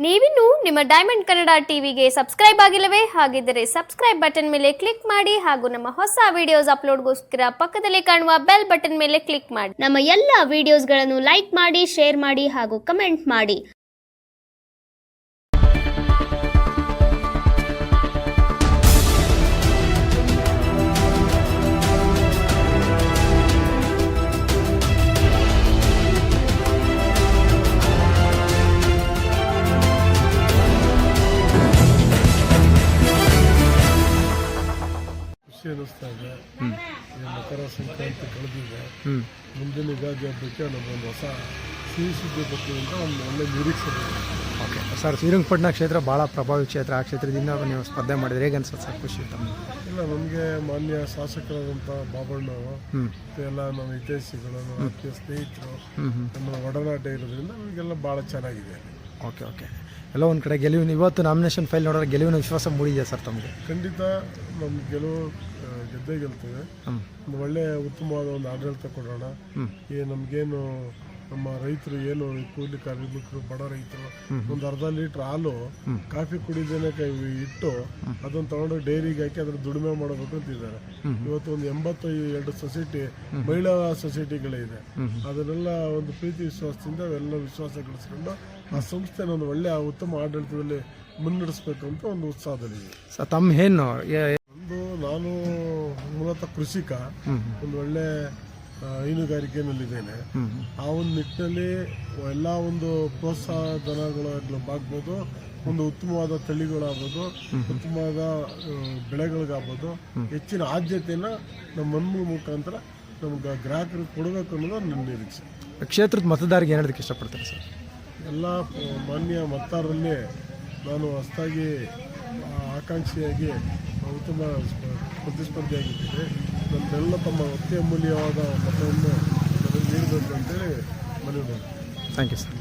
ನೀವಿನ್ನು ನಿಮ್ಮ ಡೈಮಂಡ್ ಕನ್ನಡ ಟಿವಿಗೆ ಸಬ್ಸ್ಕ್ರೈಬ್ ಆಗಿಲ್ಲವೇ? ಹಾಗಿದ್ದರೆ ಸಬ್ಸ್ಕ್ರೈಬ್ ಬಟನ್ ಮೇಲೆ ಕ್ಲಿಕ್ ಮಾಡಿ ಹಾಗೂ ನಮ್ಮ ಹೊಸ ವಿಡಿಯೋಸ್ ಅಪ್ಲೋಡ್ಗೋಸ್ಕರ ಪಕ್ಕದಲ್ಲಿ ಕಾಣುವ ಬೆಲ್ ಬಟನ್ ಮೇಲೆ ಕ್ಲಿಕ್ ಮಾಡಿ. ನಮ್ಮ ಎಲ್ಲ ವಿಡಿಯೋಸ್ಗಳನ್ನು ಲೈಕ್ ಮಾಡಿ, ಶೇರ್ ಮಾಡಿ ಹಾಗೂ ಕಮೆಂಟ್ ಮಾಡಿ. ಅನ್ನಿಸ್ತಾ ಇದೆ. ಮಕರ ಸಂಕ್ರಾಂತಿ ಕಳೆದಿದೆ. ಮುಂದಿನ ಯುಗಾದಿ ಹಬ್ಬಕ್ಕೆ ನಮ್ಮೊಂದು ಹೊಸ ಸಿಹಿ ಸುದ್ದಿ ಬರ್ತದಿಂದ ಒಂದು ಒಳ್ಳೆ ನಿರೀಕ್ಷೆ ಇದೆ. ಓಕೆ ಸರ್, ಶ್ರೀರಂಗಪಟ್ಟಣ ಕ್ಷೇತ್ರ ಭಾಳ ಪ್ರಭಾವಿ ಕ್ಷೇತ್ರ. ಆ ಕ್ಷೇತ್ರದಿಂದ ನೀವು ಸ್ಪರ್ಧೆ ಮಾಡಿದ್ರೆ ಹೇಗೆ ಅನ್ಸುತ್ತೆ ಸರ್? ಖುಷಿ ಇಲ್ಲ, ನಮಗೆ ಮಾನ್ಯ ಶಾಸಕರಾದಂಥ ಬಾಬಣ್ಣವರು ಮತ್ತು ಎಲ್ಲ ನಮ್ಮ ಹಿತೈಷಿಗಳು, ನಮ್ಮ ಆತ್ಮೀಯ ಸ್ನೇಹಿತರು, ನಮ್ಮ ಒಡನಾಟ ಇರೋದ್ರಿಂದ ನಮಗೆಲ್ಲ ಭಾಳ ಚೆನ್ನಾಗಿದೆ. ಓಕೆ ಓಕೆ ಎಲ್ಲ ಒಂದು ಕಡೆ ಗೆಲುವಿನ ಇವತ್ತು ನಾಮಿನೇಷನ್ ಫೈಲ್ ನೋಡಿದ್ರೆ ಗೆಲುವಿನ ವಿಶ್ವಾಸ ಮೂಡಿದೆ ಸರ್ ತಮಗೆ? ಖಂಡಿತ ನಮ್ಮ ಗೆಲುವು ಗೆದ್ದೇ ಗೆಲ್ತೇವೆ. ಒಂದು ಒಳ್ಳೆಯ ಉತ್ತಮವಾದ ಒಂದು ಆಡಳಿತ ಕೊಡೋಣ. ನಮಗೇನು ನಮ್ಮ ರೈತರು ಏನು ಕೂಲಿ ಕಾರ್ಮಿಕರು, ಬಡ ರೈತರು ಒಂದು ಅರ್ಧ ಲೀಟ್ರ್ ಹಾಲು ಕಾಫಿ ಕುಡಿದೇನೆ ಇಟ್ಟು ಅದನ್ನು ತಗೊಂಡು ಡೈರಿಗೆ ಹಾಕಿ ಅದ್ರ ದುಡಿಮೆ ಮಾಡಬೇಕು ಅಂತಿದ್ದಾರೆ. ಇವತ್ತು ಒಂದು 82 ಸೊಸೈಟಿ ಮಹಿಳಾ ಸೊಸೈಟಿಗಳಿದೆ. ಅದನ್ನೆಲ್ಲ ಒಂದು ಪ್ರೀತಿ ವಿಶ್ವಾಸದಿಂದ ಅವೆಲ್ಲ ವಿಶ್ವಾಸ ಗಳಿಸ್ಕೊಂಡು ಆ ಸಂಸ್ಥೆನ ಒಂದು ಒಳ್ಳೆಯ ಉತ್ತಮ ಆಡಳಿತದಲ್ಲಿ ಮುನ್ನಡೆಸಬೇಕು ಅಂತ ಒಂದು ಉತ್ಸಾಹದಲ್ಲಿದೆ. ಸರ್ ತಮ್ಮ ಏನು ನಾನು ಮೂಲತಃ ಕೃಷಿಕ, ಒಂದು ಒಳ್ಳೆ ಹೈನುಗಾರಿಕೆಯಲ್ಲಿದ್ದೇನೆ. ಆ ಒಂದು ನಿಟ್ಟಿನಲ್ಲಿ ಎಲ್ಲ ಒಂದು ಪ್ರೋತ್ಸಾಹ ಧನಗಳಾಗ್ಬೋದು, ಒಂದು ಉತ್ತಮವಾದ ತಳಿಗಳಾಗ್ಬೋದು, ಉತ್ತಮವಾದ ಬೆಳೆಗಳಿಗಾಗ್ಬೋದು ಹೆಚ್ಚಿನ ಆದ್ಯತೆಯನ್ನು ನಮ್ಮ ಮಣ್ಣು ಮುಖಾಂತರ ನಮ್ಗೆ ಗ್ರಾಹಕರಿಗೆ ಕೊಡಬೇಕು ಅನ್ನೋದು ನನ್ನ ನಿರೀಕ್ಷೆ. ಕ್ಷೇತ್ರದ ಮತದಾರರಿಗೆ ಏನಾದಕ್ಕೆ ಇಷ್ಟಪಡ್ತಾರೆ ಸರ್? ಎಲ್ಲ ಮಾನ್ಯ ಮತದಾರರಲ್ಲಿ ನಾನು ಹೊಸದಾಗಿ ಆಕಾಂಕ್ಷಿಯಾಗಿ ಉತ್ತಮ ಪ್ರತಿಸ್ಪರ್ಧಿಯಾಗಿದ್ದೇನೆ. ನಮ್ಮೆಲ್ಲ ತಮ್ಮ ಅತ್ಯಮೂಲ್ಯವಾದ ಮತವನ್ನು ನನಗೆ ನೀಡಬೇಕು ಅಂತೇಳಿ ಮನವಿ ಮಾಡಿ. Thank you sir.